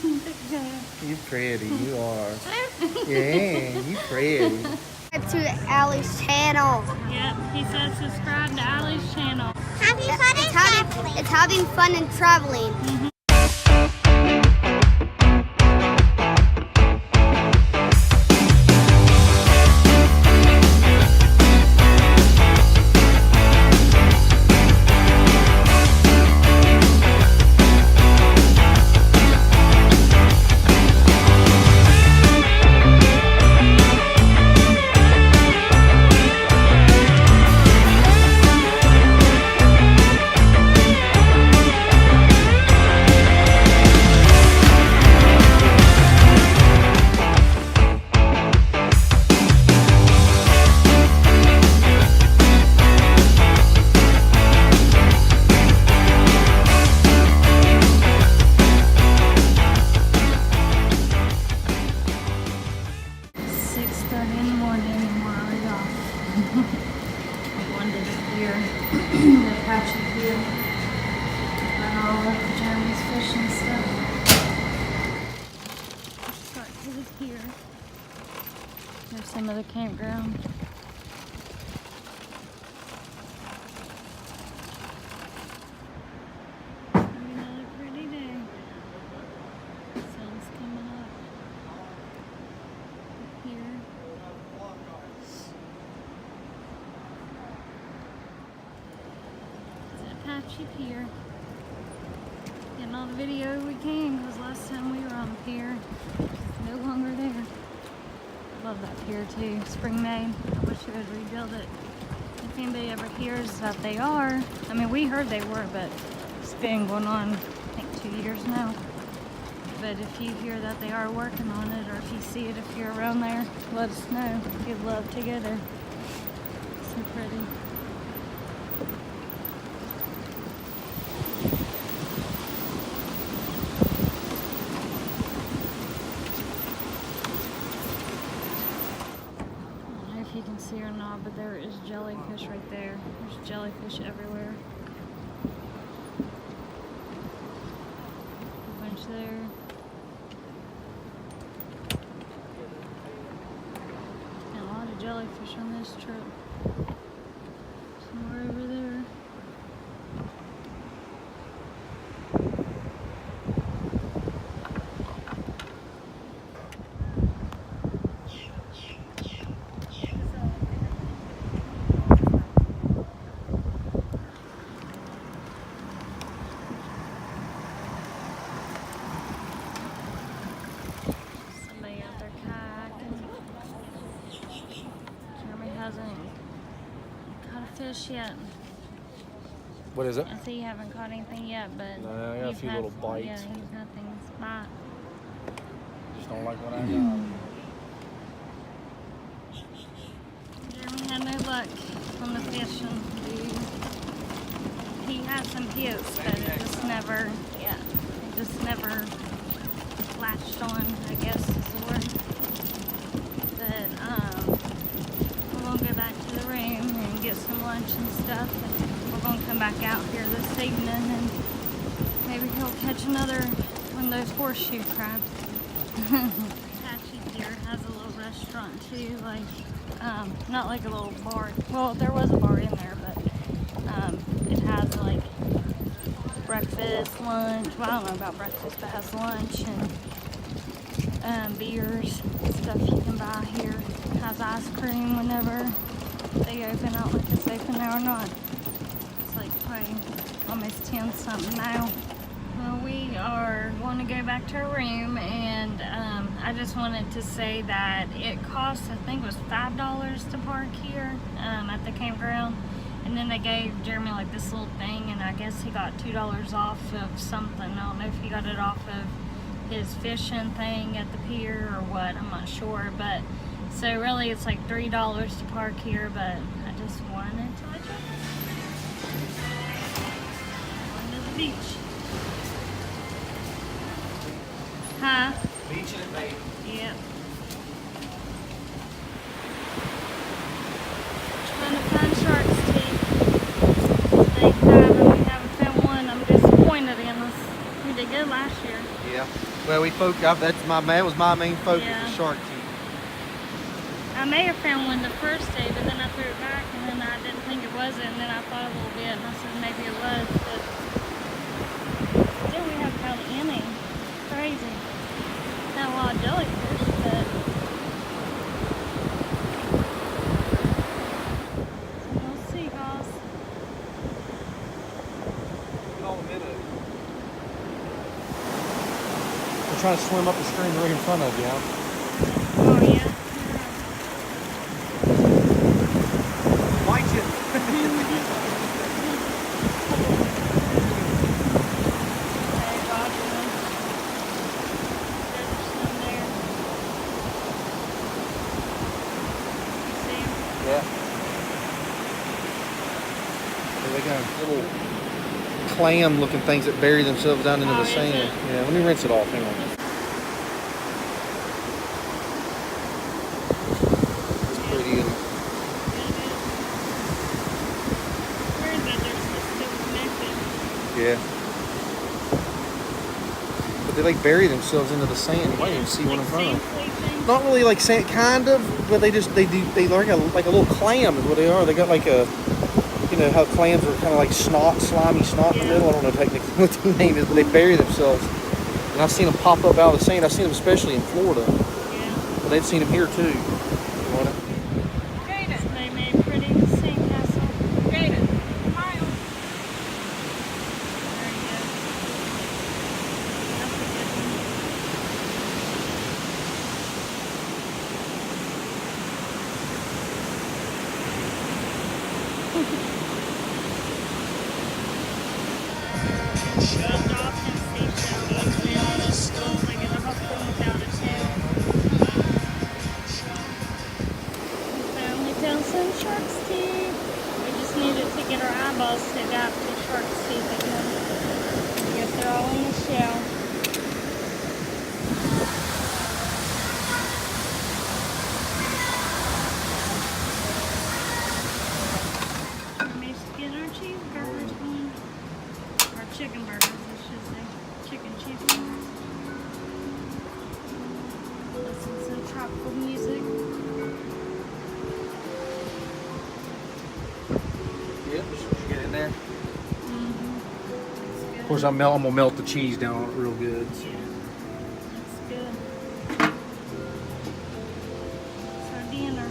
You pretty, you are. Yeah, you pretty. To Allie's channel. Yep, he says subscribe to Allie's channel. It's having fun and traveling. Pier, the Apache Pier, and all of Jeremy's fishing stuff. Let's start to the pier. There's some of the campground. Another pretty day. Sun's coming up. Here. Apache Pier. Getting all the video we can because last time we were on the pier, it's no longer there. Love that pier too, spring made. I wish they would rebuild it. If anybody ever hears that they are, I mean we heard they were, but it's been going on I think 2 years now. But if you hear that they are working on it, or if you see it if you're around there, let us know. We'd love to go there. So pretty. You can see or not, but there is jellyfish right there. There's jellyfish everywhere. A bunch there. And a lot of jellyfish on this trip. Some more over there. Hasn't caught a fish yet. What is it? I see you haven't caught anything yet, but no, I got a few little bites. Yeah, he's got things bite. Just don't like what I got. Jeremy had no luck on the fishing. He had some hits, but it just never, it just never latched on, I guess is the word. But we're going to go back to the room and get some lunch and stuff, and we're going to come back out here this evening and maybe he'll catch another one of those horseshoe crabs. Apache Pier has a little restaurant too, like not like a little bar. Well, there was a bar in there, but it has like breakfast, lunch. Well, I don't know about breakfast, but it has lunch and beers, stuff you can buy here. It has ice cream whenever they open. I don't know if it's open now or not. It's like probably almost 10 something now. Well, we are going to go back to our room, and I just wanted to say that it cost, I think it was $5 to park here at the campground. And then they gave Jeremy like this little thing, and I guess he got $2 off of something. I don't know if he got it off of his fishing thing at the pier or what, I'm not sure. But so really it's like $3 to park here, but I just wanted to let you know. Going to the beach. Huh? Beach and bait. Yep. Trying to find sharks' teeth. They have, and we haven't found one. I'm disappointed in us. We did good last year. Yeah. Well, that was my main focus, Yeah. the shark teeth. I may have found one the first day, but then I threw it back, and then I didn't think it was it, and then I thought a little bit, and I said maybe it was, but still we haven't found any. Crazy. Not a lot of jellyfish, but we'll see, guys. We're trying to swim up the stream right in front of you. Oh yeah. Watch it. Okay, gotcha. There's some there. You see 'em? Yeah. There they go. Little clam-looking things that bury themselves down into Oh, the is sand. it? Yeah. Let me rinse it off. Hang on. It's pretty. Weird that they're still connected. Yeah. But they like bury themselves into the sand. You might even see one in front of them. Not really like sand, kind of, but they like a little clam is what they are. They got like a, you know how clams are kind of like slimy snot in the middle. I don't know technically what the name is, but they bury themselves. And I've seen them pop up out of the sand. I've seen them especially in Florida, Yeah. but they've seen them here too. You want it? They made pretty sandcastle. Jaden, smile. There you go. That's a good one. Those dolphin seashells, they almost look like a dolphin without a tail. Finally found some shark's teeth. We just needed to get our eyeballs to adapt to shark's teeth again. I guess they're all in the shell. We managed to get our cheeseburgers going. Our chicken burgers, I should say. Chicken cheeseburgers. Listen to some tropical music. Yep. Just get in there. Mm-hmm. Of course, I'm gonna melt the cheese down on it real good. Yeah, that's good. It's our dinner.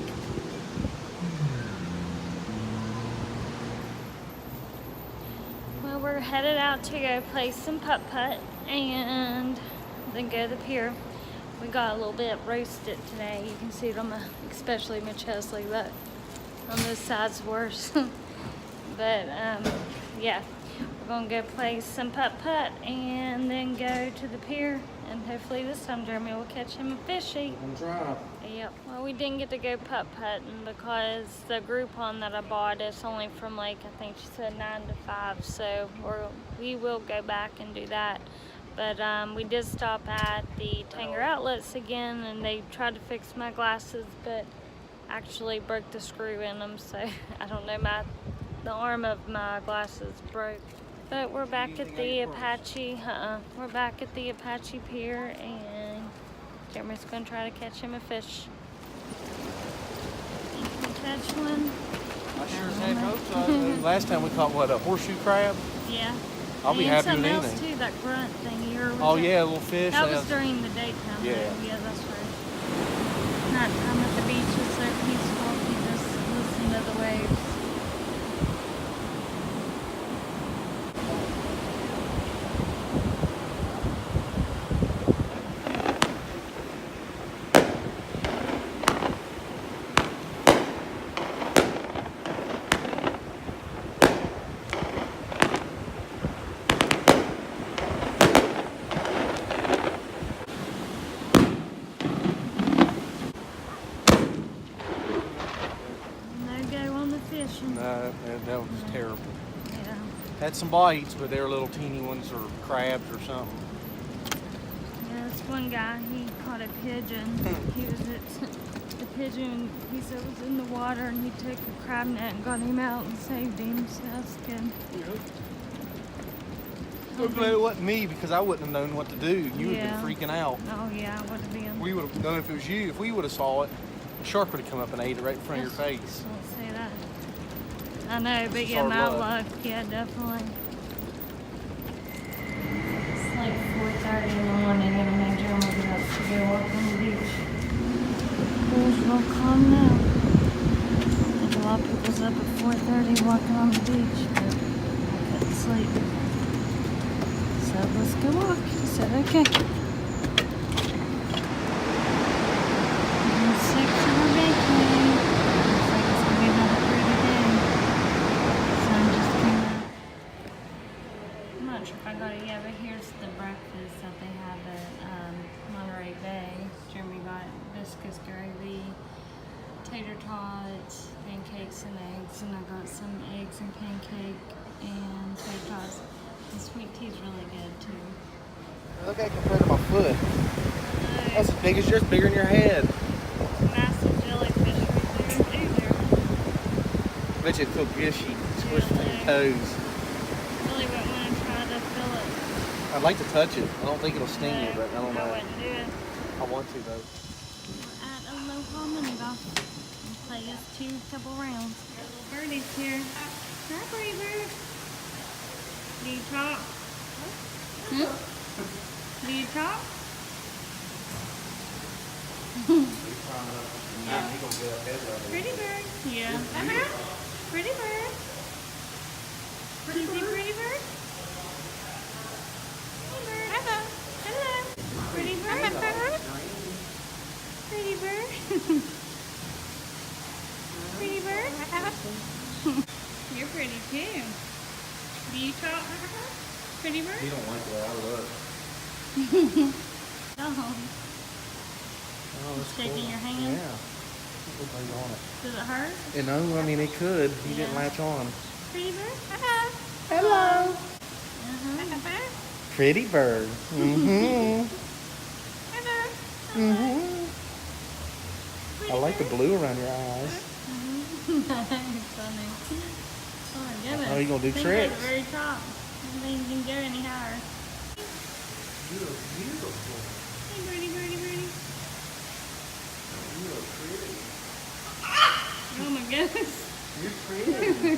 Well, we're headed out to go play some putt-putt and then go to the pier. We got a little bit roasted today. You can see it on my, especially my chest like that. On this side's worse. But yeah, we're gonna go play some putt-putt and then go to the pier, and hopefully this time Jeremy will catch him a fishy. I'm trying. Yep. Well, we didn't get to go putt-putting because the Groupon that I bought is only from like, I think she said 9 to 5, so we will go back and do that. But we did stop at the Tanger Outlets again, and they tried to fix my glasses, but actually broke the screw in them, so I don't know, the arm of my glasses broke. But we're back at the Apache. We're back at the Apache Pier, and Jeremy's gonna try to catch him a fish. You can catch one. I sure as heck hope so. Last time we caught what, a horseshoe crab? Yeah. I'll be happy with something else anything. too, that grunt thing. Oh yeah, a little fish. That was during the daytime. Yeah. Though. Yeah, that's right. Nighttime at the beach is so peaceful. You just listen to the waves. Fishing. No, that was terrible. Yeah. Had some bites, but they were little teeny ones or crabs or something. Yeah, this one guy, he caught a pigeon. He was at the pigeon, he said it was in the water, and he took a crab net and got him out and saved him, so that's good. So glad it wasn't me because I wouldn't have known what to do. You would have been freaking out. Oh yeah, I would have been. We would have known if it was you. If we would have saw it, the shark would have come up and ate it right in front of your face. Don't say that. I know, but yeah, my luck. Yeah, definitely. It's like 4:30 in the morning and my Jeremy get up to go walk on the beach. It's real calm now. I think a lot of people's up at 4:30 walking on the beach, but I couldn't sleep. So let's go walk. He said, okay. I'm sick for my Vacay. Looks like it's gonna be another pretty day. Sun just came out. I'm not sure if I got it yet, but here's the breakfast that they have at Monterey Bay. Jeremy got biscuits, gravy, tater tots, pancakes and eggs, and I got some eggs and pancake and tater tots. The sweet tea's really good too. Look at it compared to my foot. That's as big as yours, bigger than your head. Massive jellyfish right there. I bet you it'd feel gushy, squish between your toes. Really wouldn't want to try to fill it. I'd like to touch it. I don't think it'll sting you, but I don't know. I wouldn't do it. I want to though. We're at Aloha mini golf. We'll play us couple rounds. Little birdie's here. Hi, birdie bird. Do you talk? Hmm? Do you talk? Pretty bird. Yeah. Pretty bird. Pretty bird. Hey bird. Hello. Pretty bird. Pretty bird. Pretty bird. You're pretty too. Do you talk? Pretty bird? You don't like the way I look. Oh. Oh, that's Shaking cool. your hand? Yeah. Look like on it. Does it hurt? You know, I mean, it could. You didn't Yeah. latch on. Pretty bird? Hello. Hello. Uh-huh. Pretty bird. Mm-hmm. Hello. Mm-hmm. I like the blue around your eyes. Funny. Oh my goodness. Oh, you gonna do Think tricks? at the very top. I don't think you can go any higher. You look beautiful. Hey, birdie, birdie, birdie. You look pretty. Oh my goodness. You're pretty.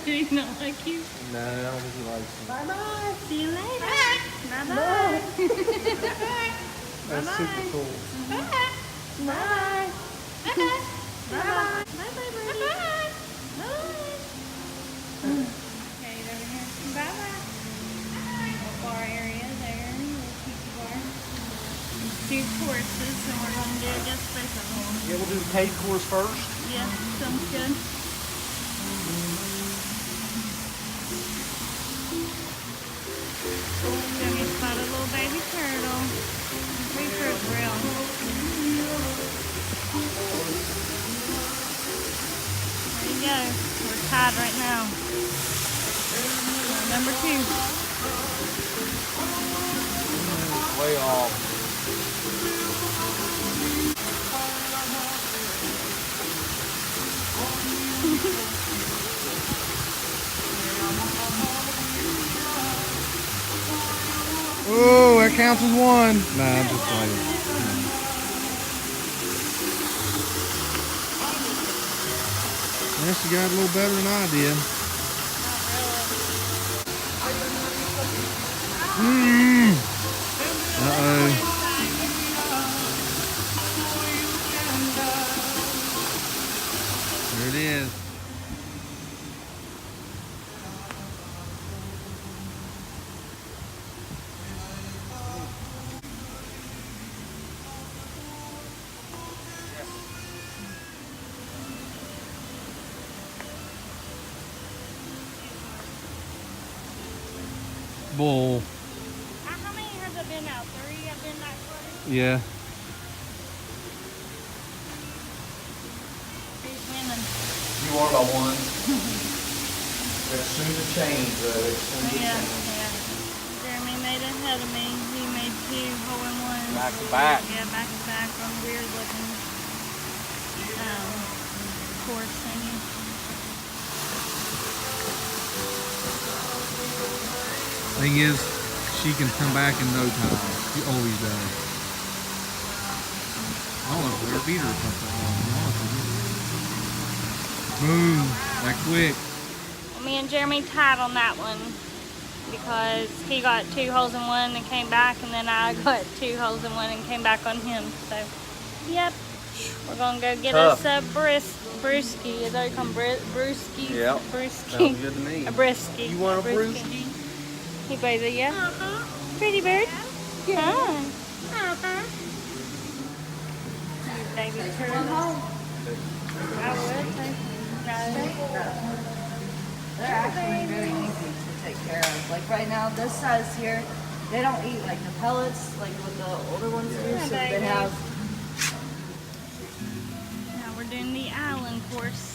Do you not like you? No, I don't think he likes me. Bye-bye. See you later. Bye-bye. That's super cool. Bye. Bye. Bye. Bye-bye. Bye-bye, birdie. Bye. Okay, over here. Bye-bye. Little bar area there. Little tiki bar. Two courses, and we're going to do, I guess, both of them. Yeah, we'll do the cave course first. Yeah, sounds good. Jimmy spotted a little baby turtle. I'm pretty sure it's real. There you go. We're tied right now. Number 2. Way off. Oh, that counts as one. Nah, I'm just playing. Yes, you got a little better than I did. Uh-oh. There it is. Bull. How many has it been out? 3 have been that far? Yeah. Who's winning? You are by one. It's soon to change, though. It's soon to Yeah, change. yeah. Jeremy made it ahead of me. He made 2 hole-in-ones. Back to back. Yeah, back to back on weird looking course thingy. Thing is, she can come back in no time. She always does. I don't know if we're beater or something. Boom. That quick. Me and Jeremy tied on that one because he got 2 holes in one and came back, and then I got 2 holes in one and came back on him. So, yep. We're gonna go get us a brewski. Is that what you call brewski? Yep. Brewski. Sounds good to me. A brewski. You want a brewski? He plays it, yeah. Pretty bird. Yeah. Baby turtle. I would. No. They're actually very easy to take care of. Like right now, this size here, they don't eat like the pellets, like what the older ones do. So they have. Now we're doing the island course.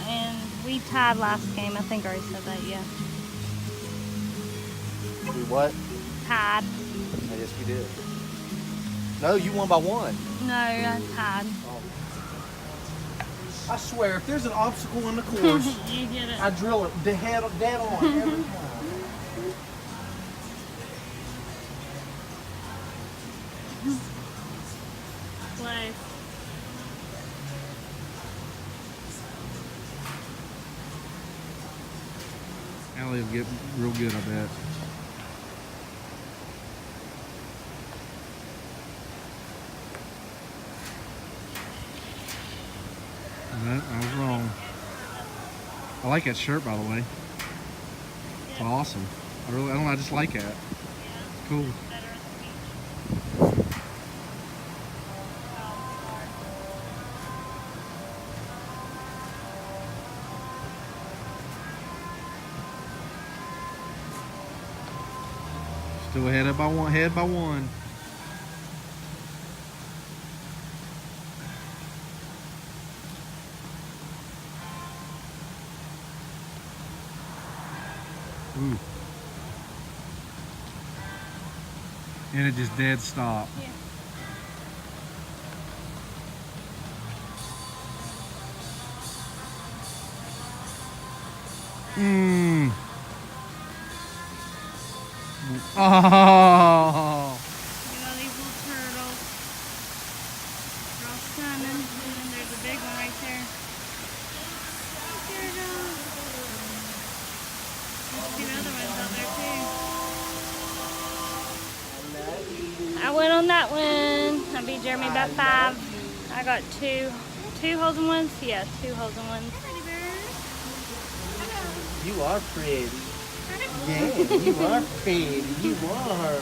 And we tied last game. I think I already said that, yeah. We what? Tied. I guess we did. No, you won by 1. No, I tied. I swear, if there's an obstacle in the course, You get it. I drill it dead on every time. Play. Allie will get real good, I bet. I was wrong. I like that shirt, by the way. It's awesome. I don't know, I just like that. Cool. Still ahead by one. Ooh. And it just dead stop. Yeah. Mmm. Oh. Look at all these little turtles. They're all stunning. And then there's a big one right there. Turtle. There's 2 other ones out there too. I went on that one. I beat Jeremy by 5. I got 2 holes in ones. Yeah, 2 holes in ones. You are pretty. Yeah, you are pretty. You are.